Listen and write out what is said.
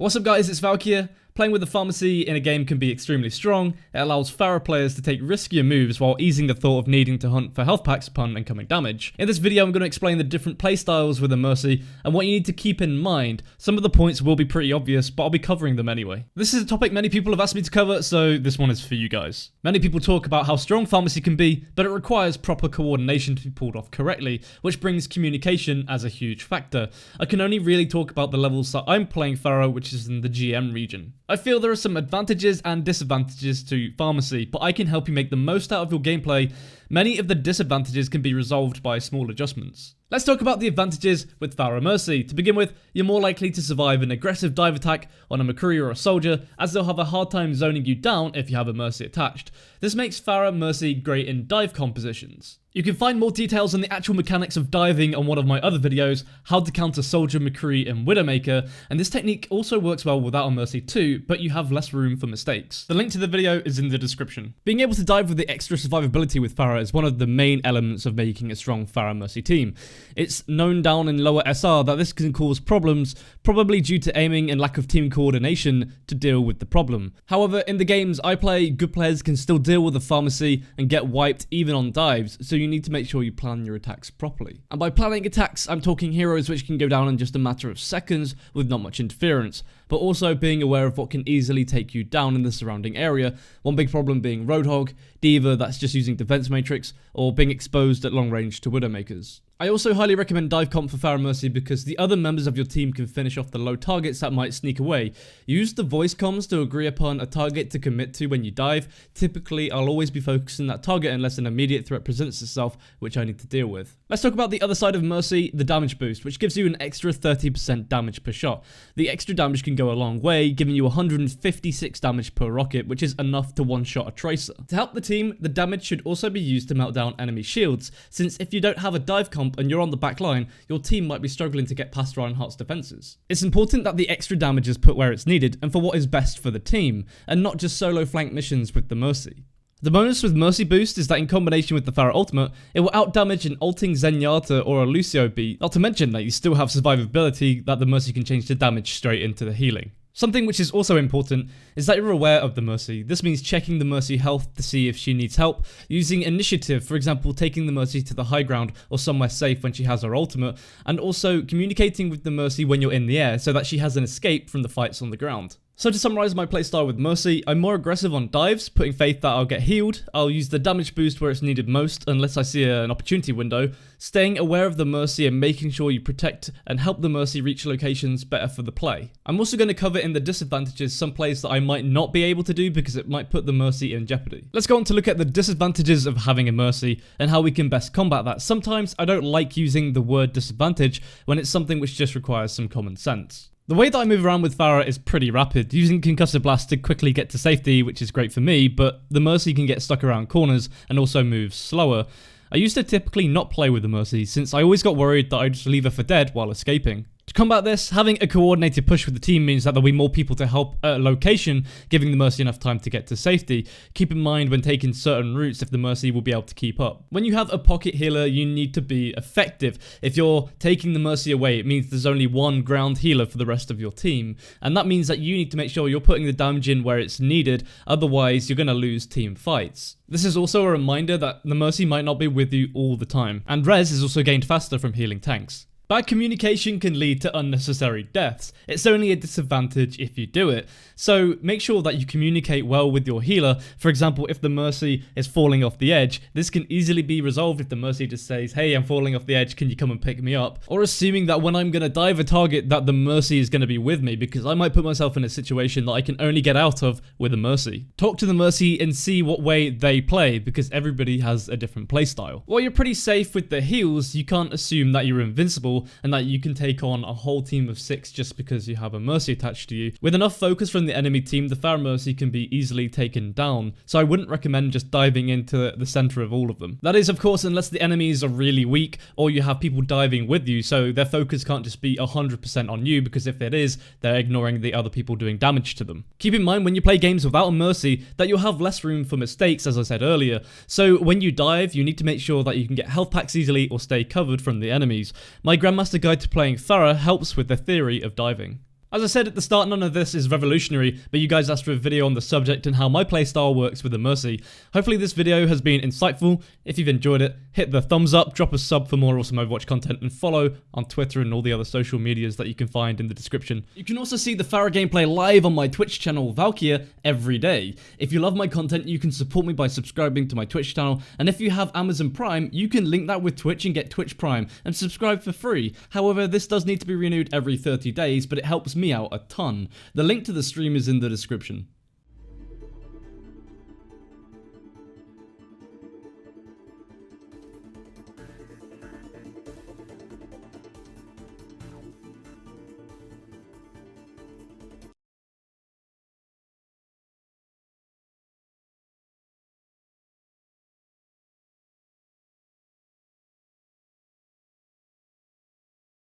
What's up guys, it's Valkia. Playing with the Pharmacy in a game can be extremely strong. It allows Pharah players to take riskier moves while easing the thought of needing to hunt for health packs upon incoming damage. In this video I'm going to explain the different playstyles with the Mercy and what you need to keep in mind. Some of the points will be pretty obvious, but I'll be covering them anyway. This is a topic many people have asked me to cover, so this one is for you guys. Many people talk about how strong Pharmacy can be, but it requires proper coordination to be pulled off correctly, which brings communication as a huge factor. I can only really talk about the levels that I'm playing Pharah, which is in the GM region. I feel there are some advantages and disadvantages to Pharmacy, but I can help you make the most out of your gameplay. Many of the disadvantages can be resolved by small adjustments. Let's talk about the advantages with Pharah Mercy. To begin with, you're more likely to survive an aggressive dive attack on a McCree or a soldier, as they'll have a hard time zoning you down if you have a Mercy attached. This makes Pharah Mercy great in dive compositions. You can find more details on the actual mechanics of diving on one of my other videos, how to counter Soldier, McCree and Widowmaker, and this technique also works well without a Mercy too, but you have less room for mistakes. The link to the video is in the description. Being able to dive with the extra survivability with Pharah is one of the main elements of making a strong Pharah Mercy team. It's known down in lower SR that this can cause problems, probably due to aiming and lack of team coordination to deal with the problem. However, in the games I play, good players can still deal with the Pharmacy and get wiped even on dives, so you need to make sure you plan your attacks properly. And by planning attacks, I'm talking heroes which can go down in just a matter of seconds with not much interference, but also being aware of what can easily take you down in the surrounding area. One big problem being Roadhog, D.Va that's just using defense matrix, or being exposed at long range to Widowmakers. I also highly recommend dive comp for Pharah Mercy because the other members of your team can finish off the low targets that might sneak away. Use the voice comms to agree upon a target to commit to when you dive. Typically, I'll always be focusing that target unless an immediate threat presents itself, which I need to deal with. Let's talk about the other side of Mercy, the damage boost, which gives you an extra 30% damage per shot. The extra damage can go a long way, giving you 156 damage per rocket, which is enough to one-shot a Tracer. To help the team, the damage should also be used to melt down enemy shields, since if you don't have a dive comp and you're on the back line, your team might be struggling to get past Reinhardt's defenses. It's important that the extra damage is put where it's needed and for what is best for the team, and not just solo flank missions with the Mercy. The bonus with Mercy Boost is that in combination with the Pharah ultimate, it will outdamage an ulting Zenyatta or a Lucio beat, not to mention that you still have survivability that the Mercy can change to damage straight into the healing. Something which is also important is that you're aware of the Mercy. This means checking the Mercy health to see if she needs help, using initiative, for example taking the Mercy to the high ground or somewhere safe when she has her ultimate, and also communicating with the Mercy when you're in the air so that she has an escape from the fights on the ground. So to summarize my playstyle with Mercy, I'm more aggressive on dives, putting faith that I'll get healed. I'll use the damage boost where it's needed most unless I see an opportunity window, staying aware of the Mercy and making sure you protect and help the Mercy reach locations better for the play. I'm also going to cover in the disadvantages some plays that I might not be able to do because it might put the Mercy in jeopardy. Let's go on to look at the disadvantages of having a Mercy and how we can best combat that. Sometimes I don't like using the word disadvantage when it's something which just requires some common sense. The way that I move around with Pharah is pretty rapid, using Concussive Blast to quickly get to safety, which is great for me, but the Mercy can get stuck around corners and also moves slower. I used to typically not play with the Mercy, since I always got worried that I'd just leave her for dead while escaping. To combat this, having a coordinated push with the team means that there'll be more people to help at a location, giving the Mercy enough time to get to safety. Keep in mind when taking certain routes if the Mercy will be able to keep up. When you have a pocket healer, you need to be effective. If you're taking the Mercy away, it means there's only one ground healer for the rest of your team, and that means that you need to make sure you're putting the damage in where it's needed, otherwise you're going to lose team fights. This is also a reminder that the Mercy might not be with you all the time, and res is also gained faster from healing tanks. Bad communication can lead to unnecessary deaths. It's only a disadvantage if you do it. So make sure that you communicate well with your healer. For example, if the Mercy is falling off the edge, this can easily be resolved if the Mercy just says, "Hey, I'm falling off the edge, can you come and pick me up?" Or assuming that when I'm going to dive a target that the Mercy is going to be with me, because I might put myself in a situation that I can only get out of with a Mercy. Talk to the Mercy and see what way they play, because everybody has a different playstyle. While you're pretty safe with the heals, you can't assume that you're invincible and that you can take on a whole team of 6 just because you have a Mercy attached to you. With enough focus from the enemy team, the Pharah Mercy can be easily taken down, so I wouldn't recommend just diving into the center of all of them. That is, of course, unless the enemies are really weak or you have people diving with you, so their focus can't just be 100% on you, because if it is, they're ignoring the other people doing damage to them. Keep in mind when you play games without a Mercy that you'll have less room for mistakes, as I said earlier, so when you dive, you need to make sure that you can get health packs easily or stay covered from the enemies. My Grandmaster Guide to Playing Pharah helps with the theory of diving. As I said at the start, none of this is revolutionary, but you guys asked for a video on the subject and how my playstyle works with the Mercy. Hopefully this video has been insightful. If you've enjoyed it, hit the thumbs up, drop a sub for more awesome Overwatch content, and follow on Twitter and all the other social medias that you can find in the description. You can also see the Pharah gameplay live on my Twitch channel, Valkia, every day. If you love my content, you can support me by subscribing to my Twitch channel, and if you have Amazon Prime, you can link that with Twitch and get Twitch Prime, and subscribe for free. However, this does need to be renewed every 30 days, but it helps me out a ton. The link to the stream is in the description.